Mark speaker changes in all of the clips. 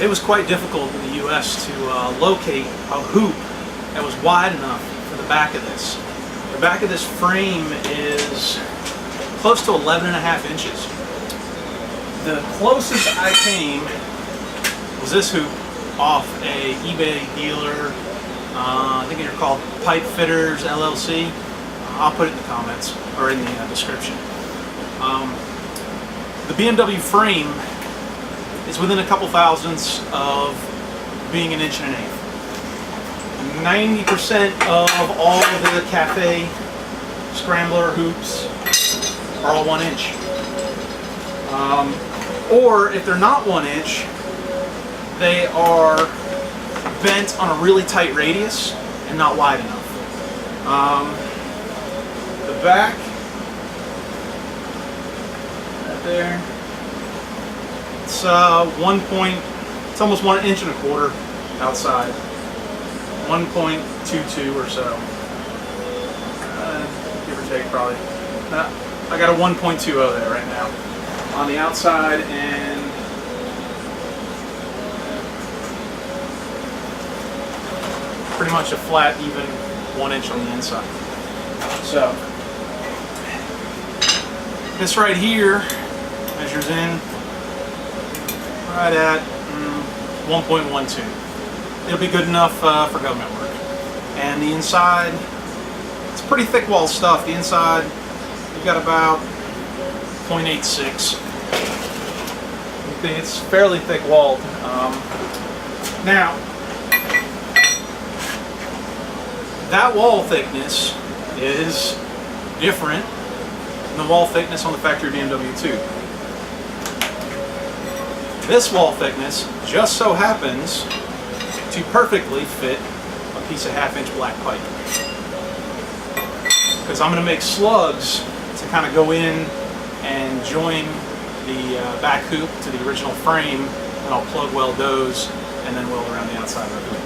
Speaker 1: It was quite difficult in the US to locate a hoop that was wide enough for the back of this. The back of this frame is close to 11.5 inches. The closest I came was this hoop off a eBay dealer. I think they're called Pipe Fitters LLC. I'll put it in the comments or in the description. The BMW frame is within a couple thousandths of being 1 1/8 inches. 90% of all the cafe Scrambler hoops are all 1 inch. Or if they're not 1 inch, they are bent on a really tight radius and not wide enough. The back, right there, it's it's almost 1 1/4 inches outside, 1.22 or so, give or take probably. I got a 1.20 there right now on the outside, and pretty much a flat, even 1 inch on the inside. So this right here measures in right at 1.12. It'll be good enough for government work. And the inside, it's pretty thick wall stuff. The inside, you've got about 0.86. It's fairly thick walled. Now, that wall thickness is different than the wall thickness on the factory BMW 2. This wall thickness just so happens to perfectly fit a piece of 1/2 inch black pipe. Because I'm going to make slugs to kind of go in and join the back hoop to the original frame, and I'll plug weld those and then weld around the outside of the hoop.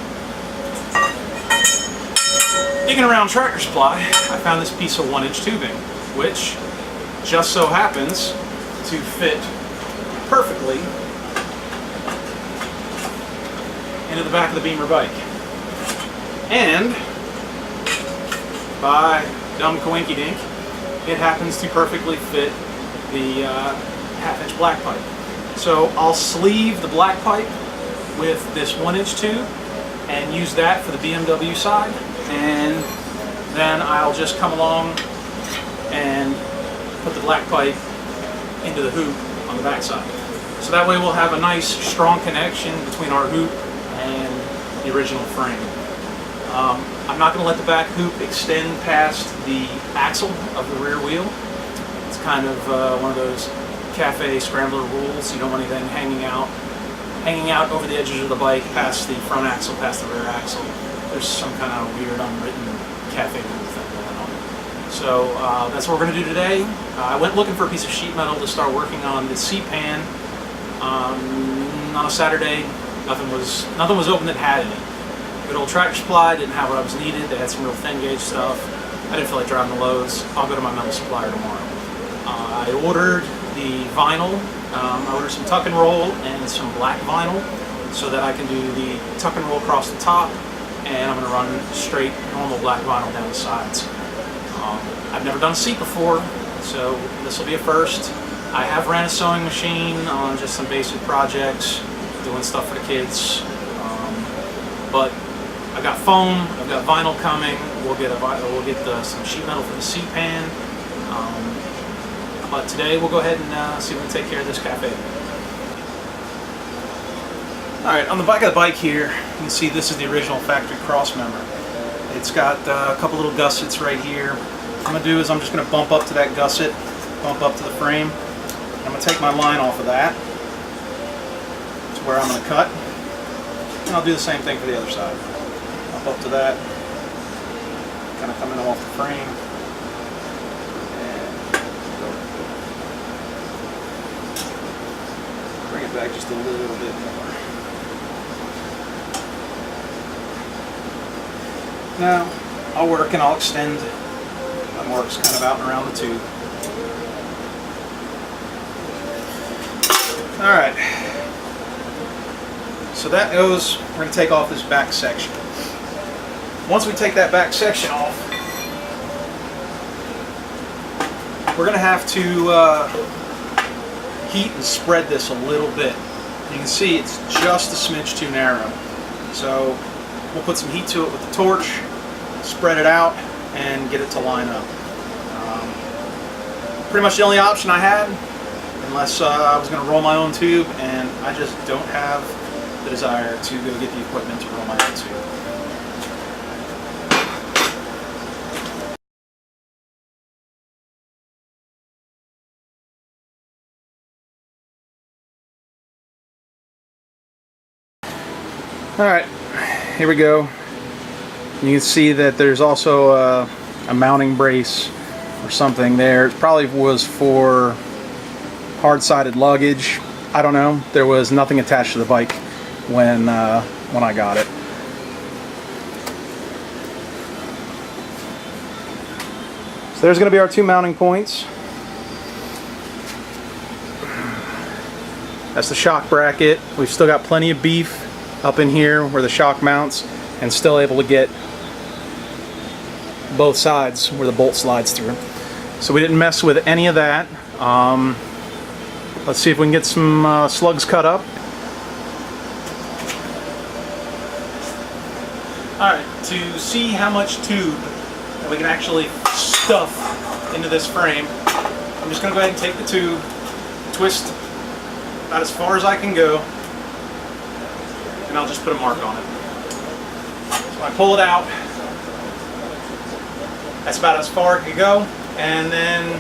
Speaker 1: Digging around Tractor Supply, I found this piece of 1 inch tubing, which just so happens to fit perfectly into the back of the Beamer bike. And by dumb coinky dink, it happens to perfectly fit the 1/2 inch black pipe. So I'll sleeve the black pipe with this 1 inch tube and use that for the BMW side, and then I'll just come along and put the black pipe into the hoop on the back side. So that way we'll have a nice strong connection between our hoop and the original frame. I'm not going to let the back hoop extend past the axle of the rear wheel. It's kind of one of those cafe Scrambler rules. You don't want anything hanging out over the edges of the bike past the front axle, past the rear axle. There's some kind of weird unwritten cafe rule thing going on. So that's what we're going to do today. I went looking for a piece of sheet metal to start working on the seat pan. On a Saturday, nothing was open that had any. Good old Tractor Supply didn't have what I was needed. They had some real thin gauge stuff. I didn't feel like driving the Lowe's. I'll go to my metal supplier tomorrow. I ordered the vinyl. I ordered some tuck and roll and some black vinyl so that I can do the tuck and roll across the top, and I'm going to run straight normal black vinyl down the sides. I've never done a seat before, so this will be a first. I have ran a sewing machine on just some basic projects, doing stuff for the kids, but I've got foam, I've got vinyl coming. We'll get some sheet metal for the seat pan. But today we'll go ahead and see if we can take care of this cafe. Alright, on the back of the bike here, you can see this is the original factory cross member. It's got a couple little gussets right here. What I'm going to do is I'm just going to bump up to that gusset, bump up to the frame. I'm going to take my line off of that to where I'm going to cut. And I'll do the same thing for the other side. Up to that, kind of coming off the frame, and bring it back just a little bit more. Now I'll work and I'll extend my marks kind of out and around the tube. Alright, So that goes, we're going to take off this back section. Once we take that back section off, we're going to have to heat and spread this a little bit. You can see it's just a smidge too narrow. So we'll put some heat to it with the torch, spread it out, and get it to line up. Pretty much the only option I had, unless I was going to roll my own tube, and I just don't have the desire to go get the equipment to roll my own tube. Alright, here we go. You can see that there's also a mounting brace or something there. It probably was for hard-sided luggage. I don't know. There was nothing attached to the bike when I got it. So there's going to be our 2 mounting points. That's the shock bracket. We've still got plenty of beef up in here where the shock mounts, and still able to get both sides where the bolt slides through. So we didn't mess with any of that. Let's see if we can get some slugs cut up. Alright, to see how much tube we can actually stuff into this frame, I'm just going to go ahead and take the tube, twist about as far as I can go, and I'll just put a mark on it. So I pull it out, that's about as far as it can go, and then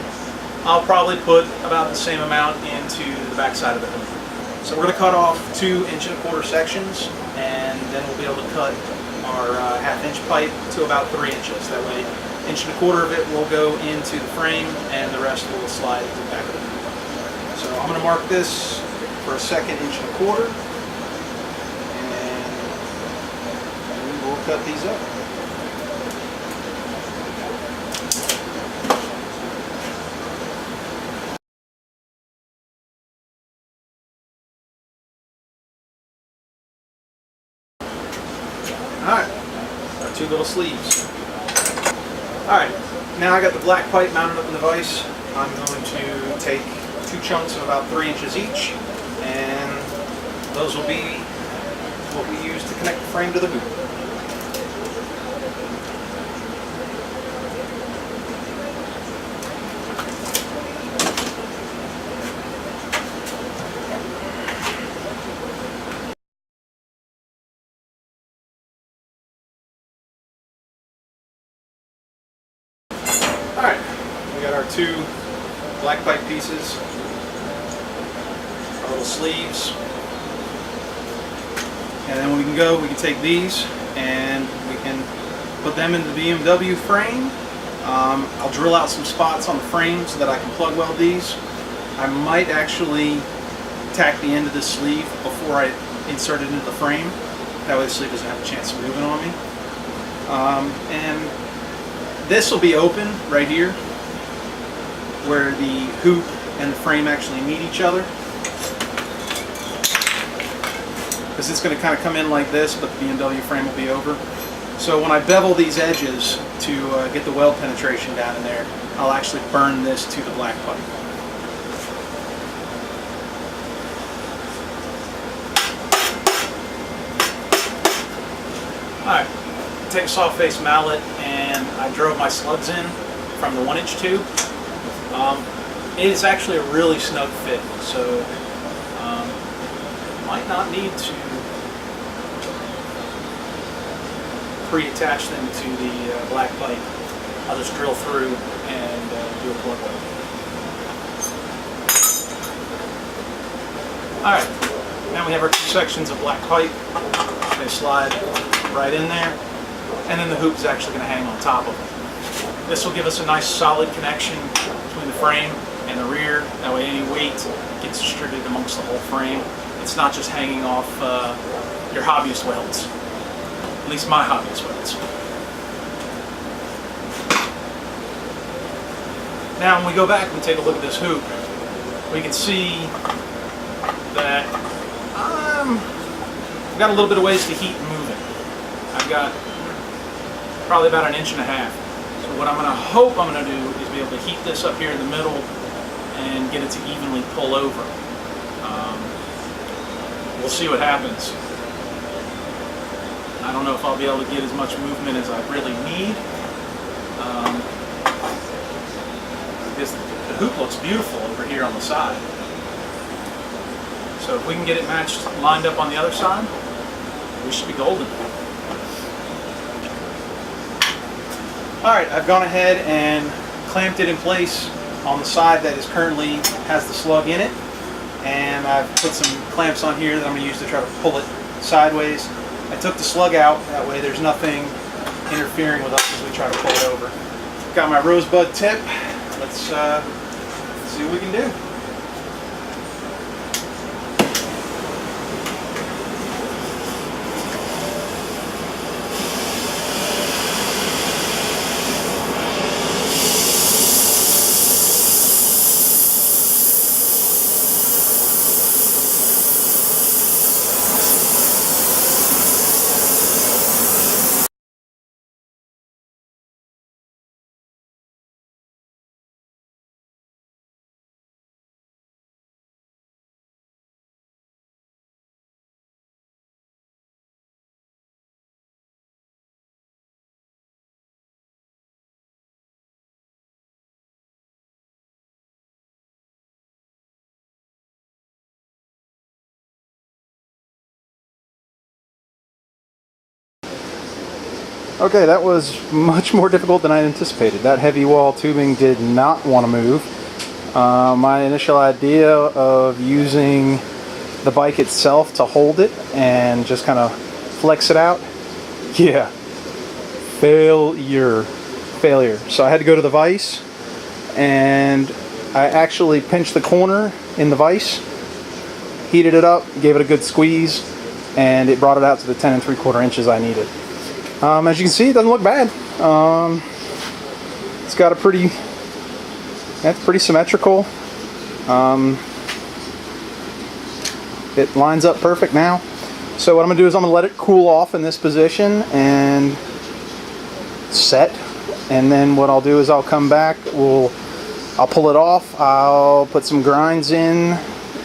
Speaker 1: I'll probably put about the same amount into the back side of the hoop. So we're going to cut off 2 1¼ inch sections, and then we'll be able to cut our 1/2 inch pipe to about 3 inches. That way 1¼ of it will go into the frame, and the rest will slide to the back of the hoop. So I'm going to mark this for a second 1¼ inch. We'll cut these up. Alright, our 2 little sleeves. Alright, now I got the black pipe mounted up in the vise. I'm going to take 2 chunks of about 3 inches each, and those will be what we use to connect the frame to the hoop. Alright, we got our 2 black pipe pieces, our little sleeves, and then when we can take these and we can put them in the BMW frame. I'll drill out some spots on the frame so that I can plug weld these. I might actually tack the end of this sleeve before I insert it into the frame. That way the sleeve doesn't have a chance of moving on me. And this will be open right here where the hoop and the frame actually meet each other. Because it's going to kind of come in like this, but the BMW frame will be over. So when I bevel these edges to get the weld penetration down in there, I'll actually burn this to the black pipe. Alright, take a soft face mallet, and I drove my slugs in from the 1 inch tube. It is actually a really snug fit, so might not need to pre-attach them to the black pipe. I'll just drill through and do a plug weld. Alright, now we have our 2 sections of black pipe. They slide right in there, and then the hoop is actually going to hang on top of it. This will give us a nice solid connection between the frame and the rear. That way any weight gets distributed amongst the whole frame. It's not just hanging off your hobbyist welds. At least my hobbyist welds. Now when we go back and take a look at this hoop, we can see that I'm I've got a little bit of ways to heat and move it. I've got probably about 1.5 inches. So what I'm going to hope I'm going to do is be able to heat this up here in the middle and get it to evenly pull over. We'll see what happens. I don't know if I'll be able to get as much movement as I really need. The hoop looks beautiful over here on the side. So if we can get it matched, lined up on the other side, we should be golden. Alright, I've gone ahead and clamped it in place on the side that is currently has the slug in it. And I've put some clamps on here that I'm going to use to try to pull it sideways. I took the slug out, that way there's nothing interfering with us as we try to pull it over. Got my rosebud tip. Let's see what we can do.
Speaker 2: Okay, that was much more difficult than I anticipated. That heavy wall tubing did not want to move. My initial idea of using the bike itself to hold it and just kind of flex it out, yeah, failure. So I had to go to the vise, and I actually pinched the corner in the vise, heated it up, gave it a good squeeze, and it brought it out to the 10 3/4 inches I needed. As you can see, it doesn't look bad. It's got a that's pretty symmetrical. It lines up perfect now. So what I'm going to do is I'm going to let it cool off in this position and set. And then what I'll do is I'll come back, I'll pull it off, I'll put some grinds in,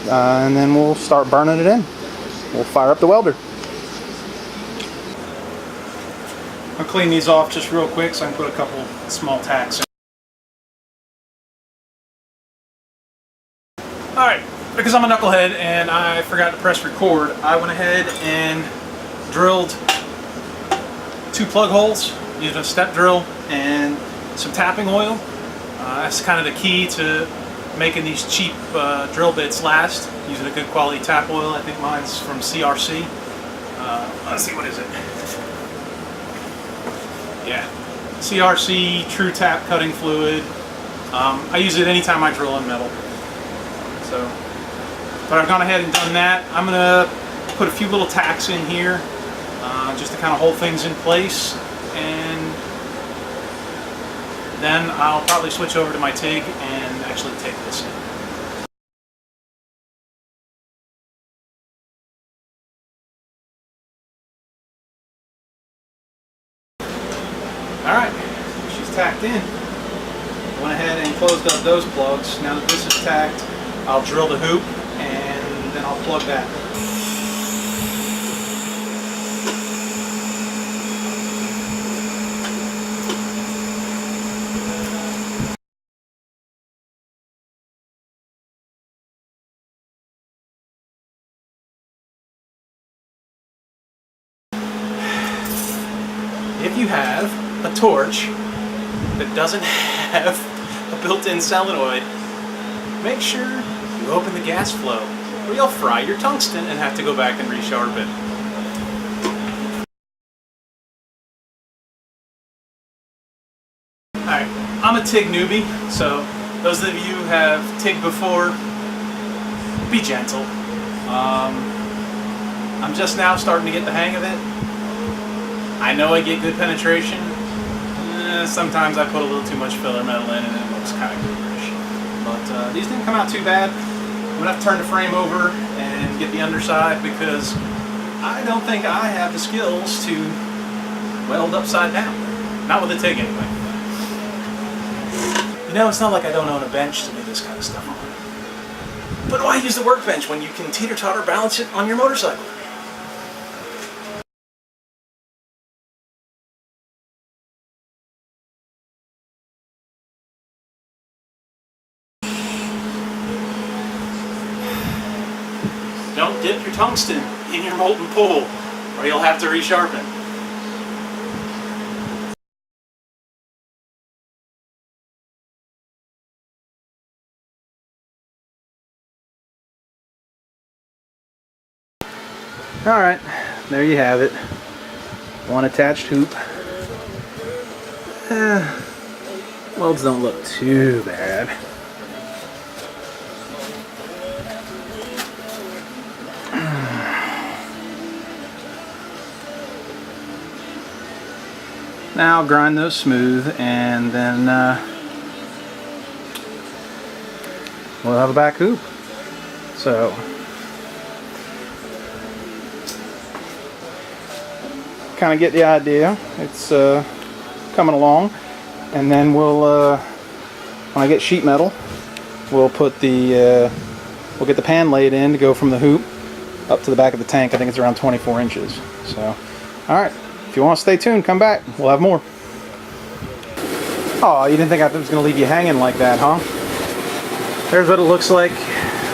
Speaker 2: and then we'll start burning it in. We'll fire up the welder.
Speaker 1: I'll clean these off just real quick so I can put a couple small tacks in. Alright, because I'm a knucklehead and I forgot to press record, I went ahead and drilled 2 plug holes using a step drill and some tapping oil. That's kind of the key to making these cheap drill bits last, using a good quality tap oil. I think mine's from CRC. Let's see, what is it? Yeah, CRC True Tap Cutting Fluid. I use it anytime I drill in metal. So, but I've gone ahead and done that. I'm going to put a few little tacks in here just to kind of hold things in place, and then I'll probably switch over to my TIG and actually take this in. Alright, she's tacked in. Went ahead and closed up those plugs. Now that this is tacked, I'll drill the hoop and then I'll plug that. If you have a torch that doesn't have a built-in solenoid, make sure you open the gas flow, or you'll fry your tungsten and have to go back and resharp it. Alright, I'm a TIG newbie, so those of you who have TIG before, be gentle. I'm just now starting to get the hang of it. I know I get good penetration. Sometimes I put a little too much filler metal in and it looks kind of gooberish. But these didn't come out too bad. I'm going to have to turn the frame over and get the underside because I don't think I have the skills to weld upside down. Not with a TIG anyway. You know, it's not like I don't own a bench to do this kind of stuff on. But why use the workbench when you can teeter-totter balance it on your motorcycle? Don't dip your tungsten in your molten pool, or you'll have to resharpen.
Speaker 2: Alright, there you have it. One attached hoop. Welds don't look too bad. Now I'll grind those smooth, and then we'll have a back hoop. So kind of get the idea. It's coming along, and then we'll when I get sheet metal, we'll put the we'll get the pan laid in to go from the hoop up to the back of the tank. I think it's around 24 inches. So, all right. If you want to stay tuned, come back. We'll have more. Oh, you didn't think I was going to leave you hanging like that, huh? There's what it looks like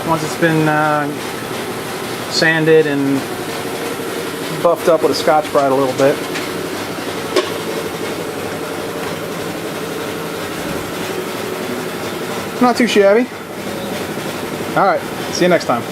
Speaker 2: once it's been sanded and buffed up with a Scotch-Brite a little bit. Not too shabby. Alright, see you next time.